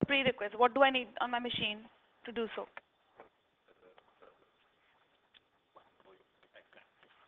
prerequisite. What do I need on my machine to do so?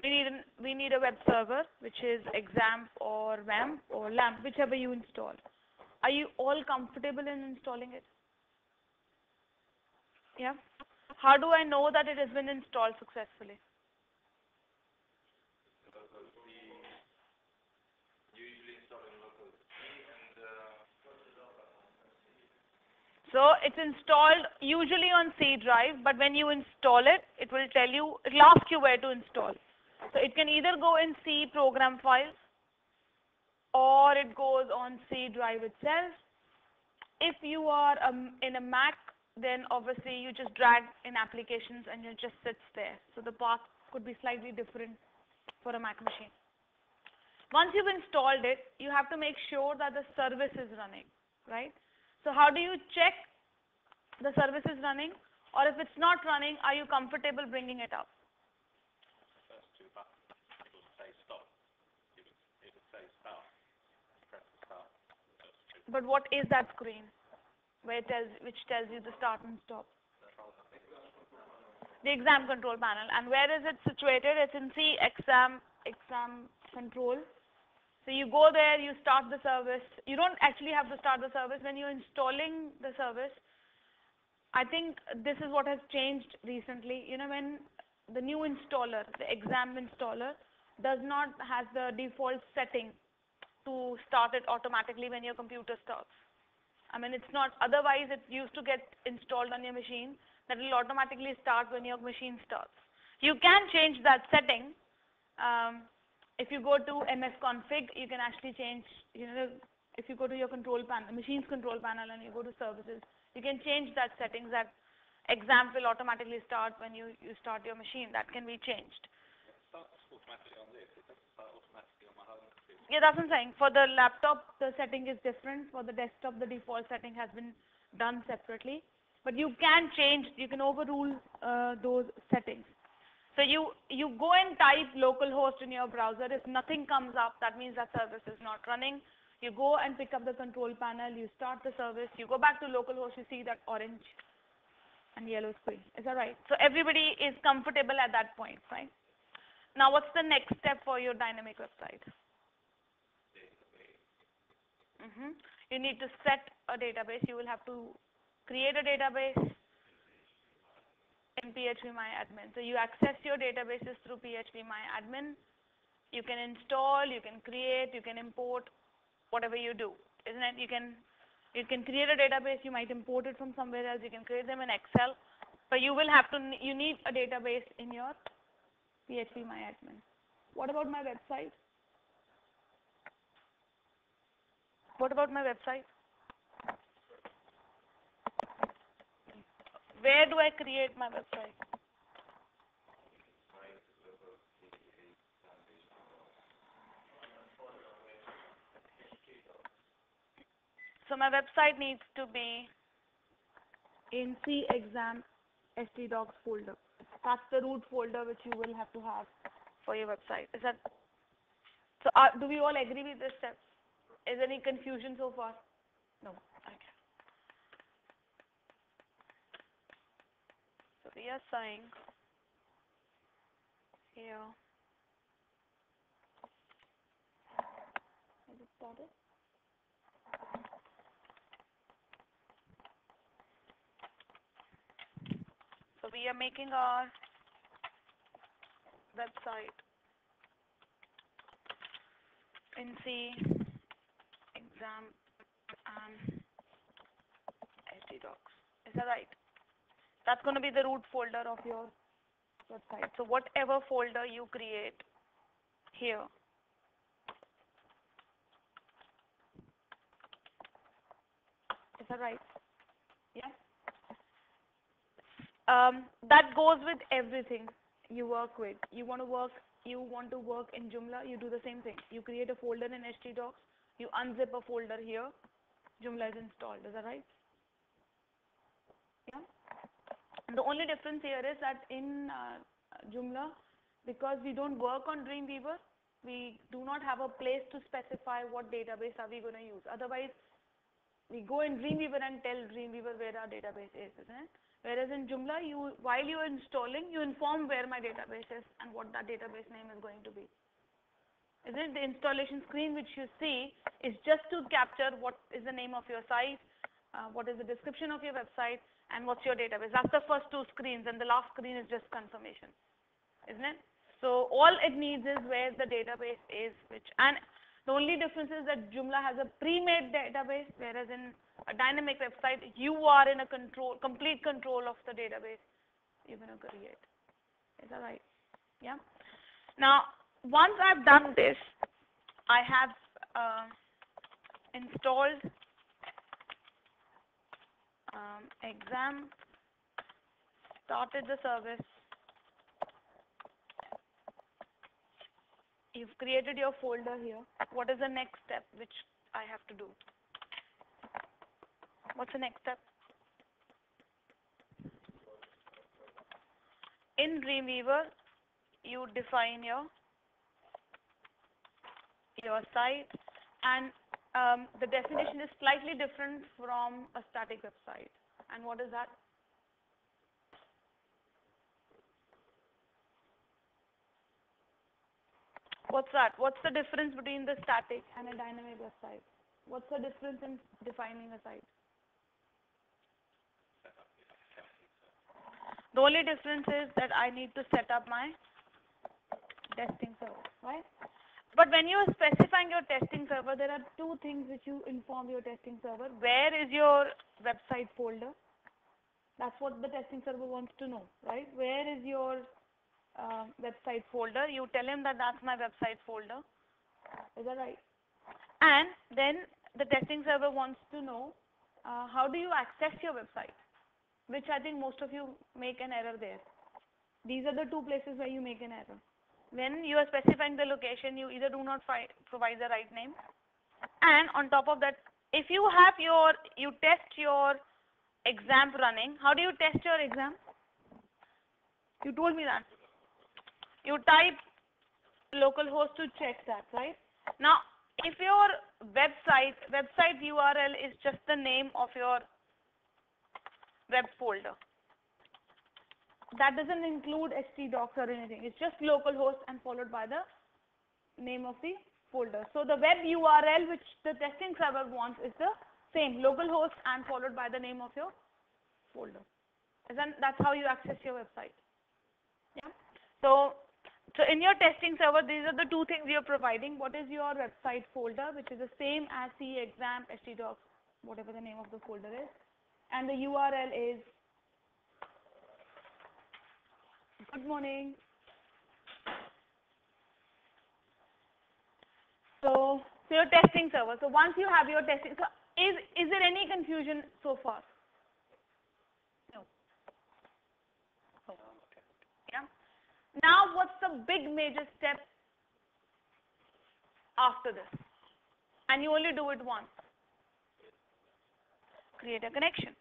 We need a web server, which is XAMPP or WAMP or LAMP, whichever you install. Are you all comfortable in installing it? Yeah. How do I know that it has been installed successfully? So it's installed usually on C drive, but when you install it, it will tell you, it will ask you where to install. So it can either go in C program files or it goes on C drive itself. If you are in a Mac, then obviously you just drag in applications and it just sits there. So the path could be slightly different for a Mac machine. Once you've installed it, you have to make sure that the service is running, right? So how do you check the service is running? Or if it's not running, are you comfortable bringing it up? First two buttons, it will say stop. It will say start. Press the start. But what is that screen which tells you the start and stop? The exam control panel. And where is it situated? It's in C exam control. So you go there, you start the service. You don't actually have to start the service when you're installing the service. I think this is what has changed recently. You know, when the new installer, the exam installer, does not have the default setting to start it automatically when your computer starts. I mean, it's not, otherwise it used to get installed on your machine, that will automatically start when your machine starts. You can change that setting. If you go to msconfig, you can actually change, you know, if you go to your control panel, machine's control panel, and you go to services, you can change that settings that exam will automatically start when you start your machine. That can be changed. It starts automatically on this. It doesn't start automatically on my home computer. Yeah, that's what I'm saying. For the laptop, the setting is different. For the desktop, the default setting has been done separately. But you can change, you can overrule those settings. So you go and type localhost in your browser. If nothing comes up, that means that service is not running. You go and pick up the control panel, you start the service, you go back to localhost, you see that orange and yellow screen. Is that right? So everybody is comfortable at that point, right? Now what's the next step for your dynamic website? You need to set a database. You will have to create a database in phpMyAdmin. So you access your databases through phpMyAdmin. You can install, you can create, you can import, whatever you do, isn't it? You can create a database. You might import it from somewhere else. You can create them in Excel, but you need a database in your phpMyAdmin. What about my website? What about my website? Where do I create my website? So my website needs to be in C exam htdocs folder. That's the root folder which you will have to have for your website. Is that so? Do we all agree with this step? Is there any confusion so far? No. Okay. So we are saying here. Has it started? So we are making our website in C exam and htdocs. Is that right? That's going to be the root folder of your website. So whatever folder you create here, is that right? Yeah. That goes with everything you work with. You want to work in Joomla, you do the same thing. You create a folder in htdocs, you unzip a folder here, Joomla is installed. Is that right? Yeah. And the only difference here is that in Joomla, because we don't work on Dreamweaver, we do not have a place to specify what database are we going to use. Otherwise, we go in Dreamweaver and tell Dreamweaver where our database is, isn't it? Whereas in Joomla, while you are installing, you inform where my database is and what that database name is going to be. Isn't it? The installation screen which you see is just to capture what is the name of your site, what is the description of your website, and what's your database. That's the first two screens, and the last screen is just confirmation, isn't it? So all it needs is where the database is, and the only difference is that Joomla has a pre-made database, whereas in a dynamic website, you are in a complete control of the database you're going to create. Is that right? Yeah. Now, once I've done this, I have installed exam, started the service. You've created your folder here. What is the next step which I have to do? What's the next step? In Dreamweaver, you define your site, and the definition is slightly different from a static website. And what is that? What's that? What's the difference between the static and a dynamic website? What's the difference in defining a site? The only difference is that I need to set up my testing server, right? But when you are specifying your testing server, there are two things which you inform your testing server. Where is your website folder? That's what the testing server wants to know, right? Where is your website folder? You tell him that that's my website folder. Is that right? And then the testing server wants to know how do you access your website, which I think most of you make an error there. These are the two places where you make an error. When you are specifying the location, you either do not provide the right name, and on top of that, if you have you test your exam running, how do you test your exam? You told me that. You type localhost to check that, right? Now, if your website URL is just the name of your web folder, that doesn't include htdocs or anything. It's just localhost and followed by the name of the folder. So the web URL which the testing server wants is the same, localhost and followed by the name of your folder. That's how you access your website. Yeah. So in your testing server, these are the two things you're providing. What is your website folder, which is the same as C, exam, htdocs, whatever the name of the folder is, and the URL is good morning. So your testing server. So once you have your testing, so is there any confusion so far? No. Oh. Yeah. Now what's the big major step after this? And you only do it once. Create a connection.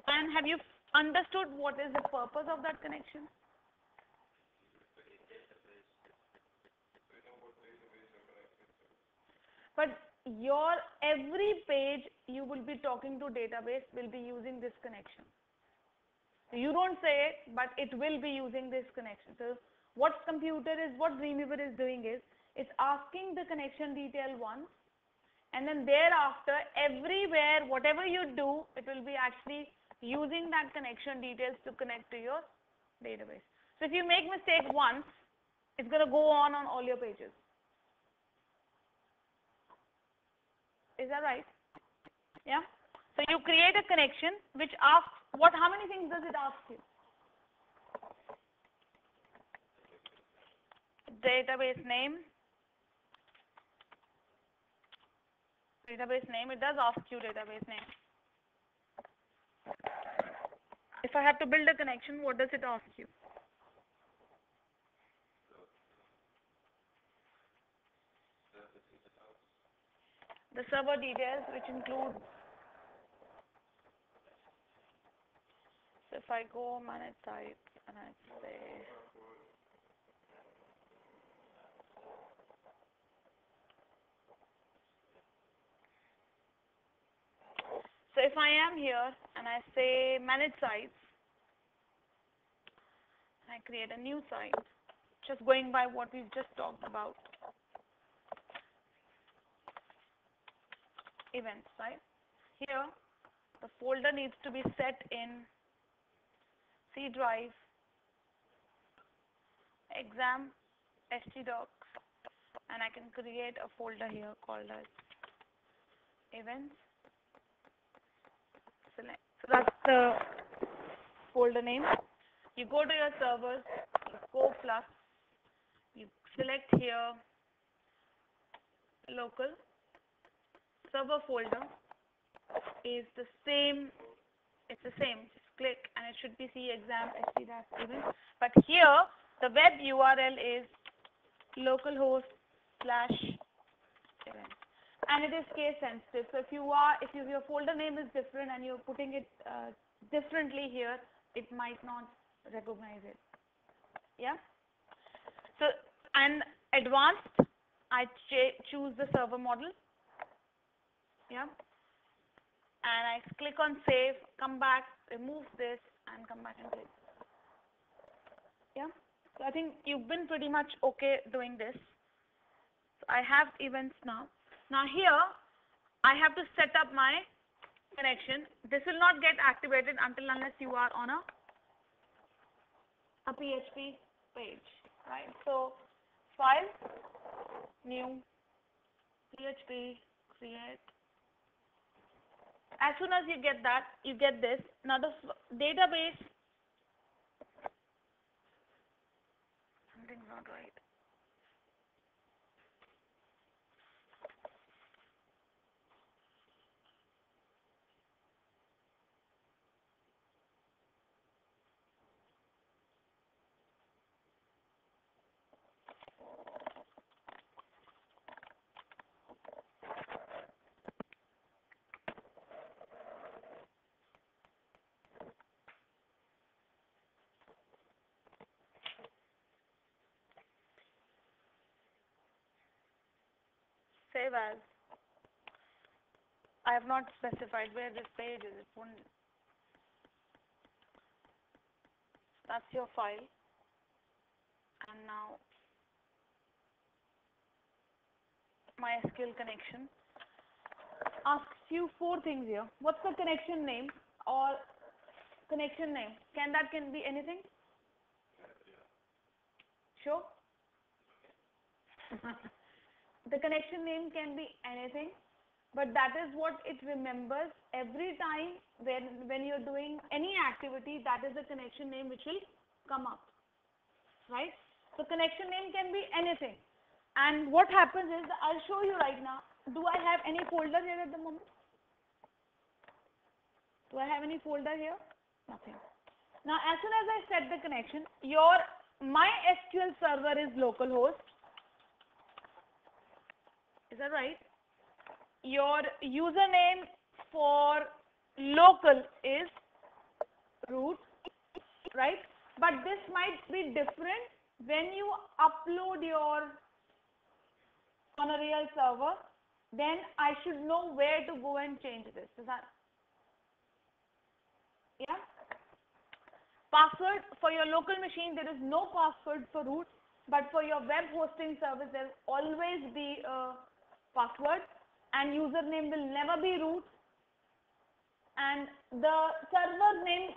And have you understood what is the purpose of that connection? But your every page you will be talking to database will be using this connection. You don't say it, but it will be using this connection. So what Dreamweaver is doing is, it's asking the connection detail once, and then thereafter, everywhere, whatever you do, it will be actually using that connection details to connect to your database. So if you make mistake once, it's going to go on all your pages. Is that right? Yeah. So you create a connection which asks how many things does it ask you? Database name. Database name. It does ask you database name. If I have to build a connection, what does it ask you? The server details, which include, so if I go manage type and I say if I am here and I say manage sites, I create a new site, just going by what we've just talked about. Events, right? Here, the folder needs to be set in C drive, exam, htdocs, and I can create a folder here called as events. Select. So that's the folder name. You go to your servers, you go plus, you select here local, server folder is the same, it's the same, just click and it should be C exam ht-events. But here the web URL is localhost / events, and it is case sensitive. So if your folder name is different and you're putting it differently here, it might not recognize it. Yeah. So and advanced, I choose the server model. Yeah. And I click on save, come back, remove this, and come back and click. Yeah. So I think you've been pretty much okay doing this. So I have events now. Now here, I have to set up my connection. This will not get activated until unless you are on a PHP page, right? So file, new, PHP, create. As soon as you get that, you get this. Now the database, something's not right. Save as. I have not specified where this page is. It won't. That's your file. And now MySQL connection. Asks you 4 things here. What's the connection name or connection name? Can be anything? Sure. The connection name can be anything, but that is what it remembers every time when you're doing any activity. That is the connection name which will come up, right? So connection name can be anything. And what happens is, I'll show you right now. Do I have any folder here at the moment? Do I have any folder here? Nothing. Now as soon as I set the connection, your MySQL server is localhost. Is that right? Your username for local is root, right? But this might be different when you upload your on a real server. Then I should know where to go and change this. Is that? Yeah. Password for your local machine, there is no password for root, but for your web hosting service, there will always be a password, and username will never be root, and the server name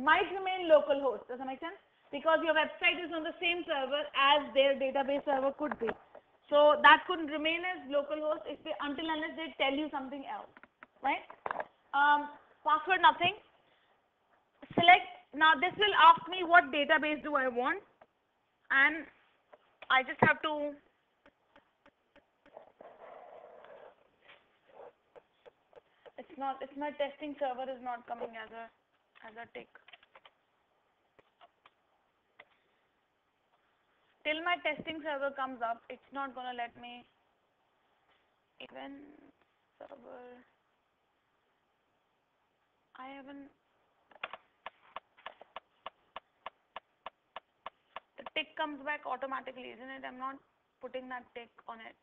might remain localhost. Does that make sense? Because your website is on the same server as their database server could be. So that could remain as localhost until unless they tell you something else, right? Password nothing. Select. Now this will ask me what database do I want, and I just have to it's my testing server is not coming as a tick. Till my testing server comes up, it's not gonna let me. Even server, I haven't. The tick comes back automatically, isn't it? I'm not putting that tick on it.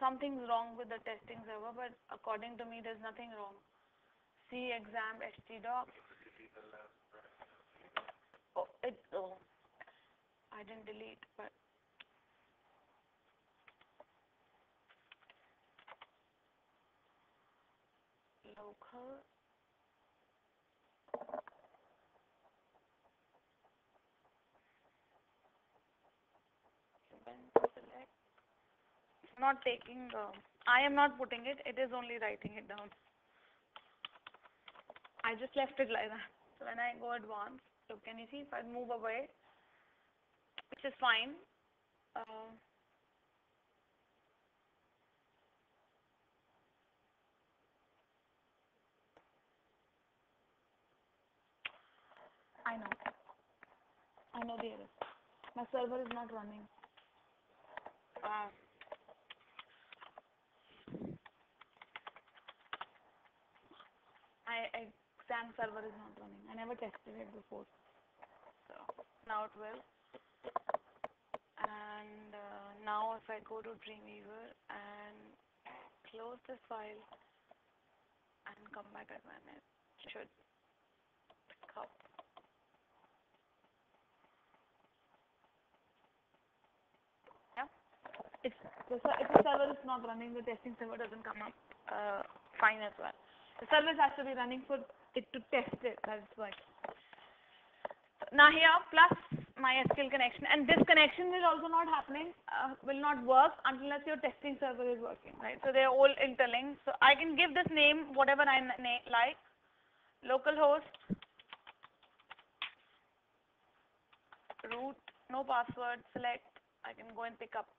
something's wrong with the testing server, but according to me, there's nothing wrong. C exam htdoc. Oh, I didn't delete, but local. Select. Not taking. I am not putting it. It is only writing it down. I just left it like that. So when I go advanced, so can you see if I move away, which is fine. I know the error. My server is not running. Exam server is not running. I never tested it before. So now it will. And now if I go to Dreamweaver and close this file and come back again, it should pick up. Yeah. If the server is not running, the testing server doesn't come up fine as well. The service has to be running for it to test it. That's why. Now here plus MySQL connection, and this connection will also not will not work unless your testing server is working, right? So they're all interlinked. So I can give this name whatever I like. Localhost root, no password, select. I can go and pick up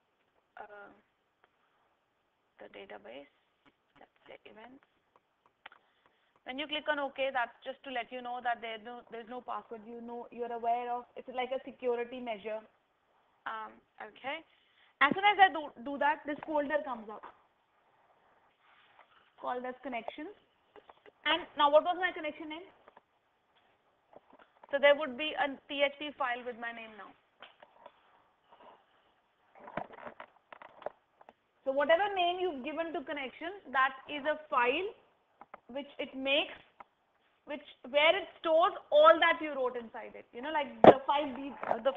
the database. Let's say events. When you click on OK, that's just to let you know that there's no password. You're aware of. It's like a security measure. Okay. As soon as I do that, this folder comes up called as connections. And now, what was my connection name? So there would be a PHP file with my name now. So whatever name you've given to connection, that is a file which it makes, where it stores all that you wrote inside it. You know, like the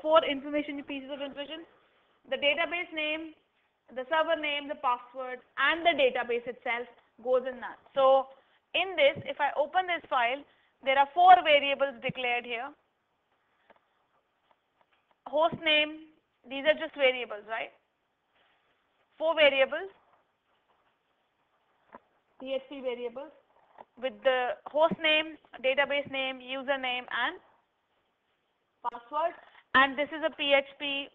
four pieces of information, the database name, the server name, the password, and the database itself goes in that. So in this, if I open this file, there are 4 variables declared here. Host name, these are just variables, right? 4 variables, PHP variables, with the host name, database name, username, and password. And this is a PHP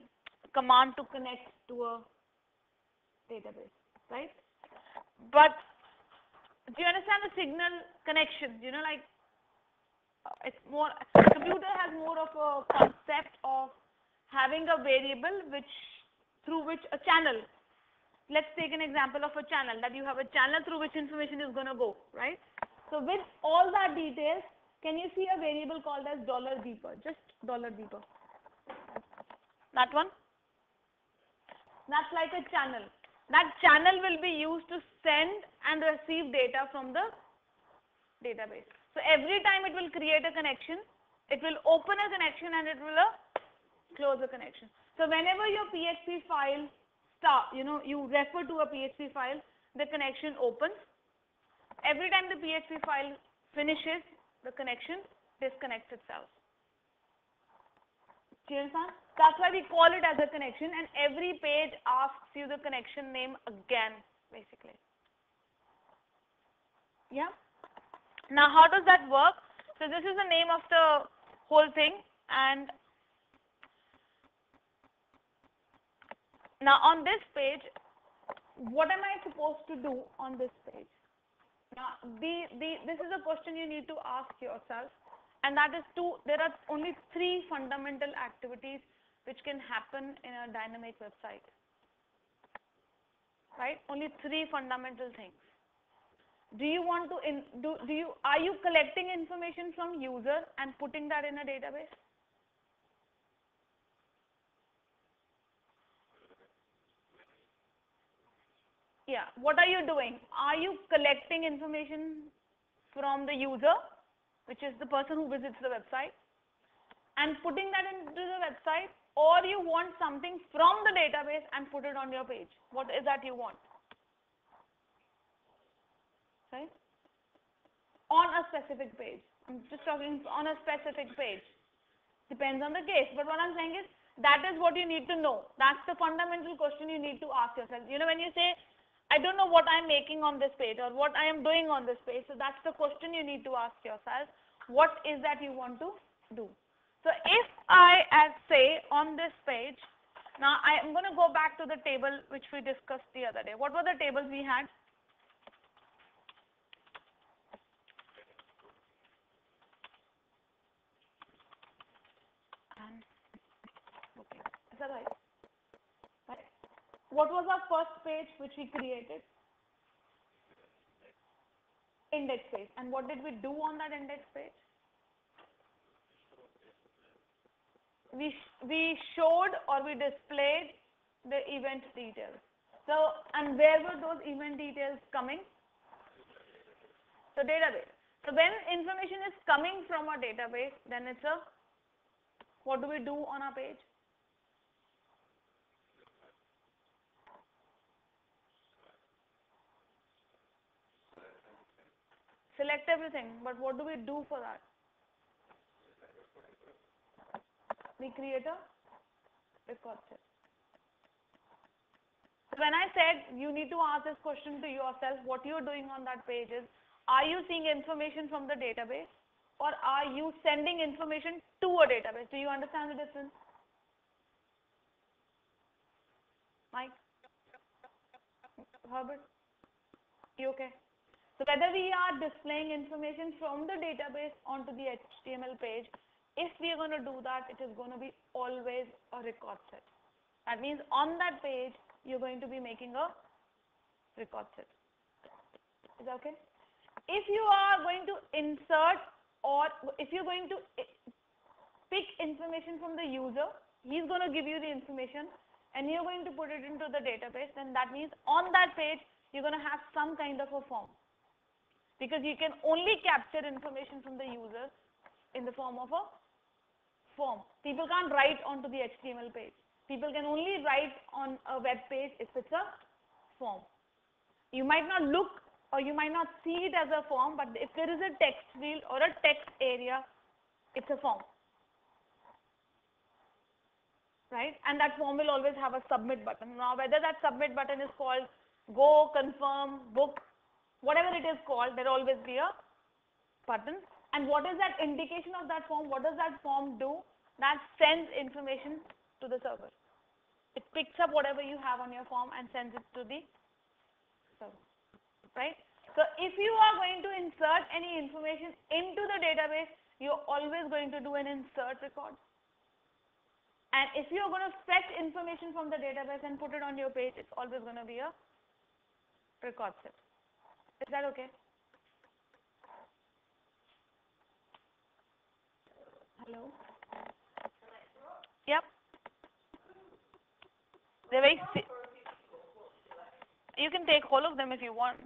command to connect to a database, right? But do you understand the signal connection? You know, like it's more, computer has more of a concept of having a variable through which a channel. Let's take an example of a channel, that you have a channel through which information is going to go, right? So with all that details, can you see a variable called as $beeper? Just $beeper. That one? That's like a channel. That channel will be used to send and receive data from the database. So every time it will create a connection, it will open a connection and it will close a connection. So whenever your PHP file you refer to a PHP file, the connection opens. Every time the PHP file finishes, the connection disconnects itself. Do you understand? That's why we call it as a connection, and every page asks you the connection name again, basically. Yeah? Now, how does that work? So this is the name of the whole thing, and now on this page, what am I supposed to do on this page? Now, this is a question you need to ask yourself, and that is there are only 3 fundamental activities which can happen in a dynamic website. Right? Only 3 fundamental things. Do you want to are you collecting information from user and putting that in a database? what are you doing? Are you collecting information from the user, which is the person who visits the website, and putting that into the website, or you want something from the database and put it on your page? What is that you want? Right? On a specific page. I'm just talking on a specific page. Depends on the case. But what I'm saying is, that is what you need to know. That's the fundamental question you need to ask yourself. You know, when you say, I don't know what I'm making on this page or what I am doing on this page, so that's the question you need to ask yourself. What is that you want to do? So if I say on this page, now I am going to go back to the table which we discussed the other day. What were the tables we had? Is that right? Right. What was our first page which we created? Index page. And what did we do on that index page? We showed or we displayed the event details. So, and where were those event details coming? The database. So when information is coming from a database, then it's a, what do we do on our page? Select everything, but what do we do for that? We create a record set. So when I said you need to ask this question to yourself, what you're doing on that page is, are you seeing information from the database or are you sending information to a database? Do you understand the difference? Mike? Herbert? You okay? So whether we are displaying information from the database onto the HTML page, if we are going to do that, it is going to be always a record set. That means on that page, you're going to be making a record set. Is that okay? If you are going to insert or if you're going to pick information from the user, he's going to give you the information and you're going to put it into the database, then that means on that page, you're going to have some kind of a form. Because you can only capture information from the user in the form of a form. People can't write onto the HTML page. People can only write on a web page if it's a form. You might not look or you might not see it as a form, but if there is a text field or a text area, it's a form. Right? And that form will always have a submit button. Now, whether that submit button is called go, confirm, book, whatever it is called, there will always be a button. And what is that indication of that form? What does that form do? That sends information to the server. It picks up whatever you have on your form and sends it to the server. Right? So if you are going to insert any information into the database, you're always going to do an insert record. And if you're going to fetch information from the database and put it on your page, it's always going to be a record set. Is that okay? Hello? Yep. They're very. You can take all of them if you want.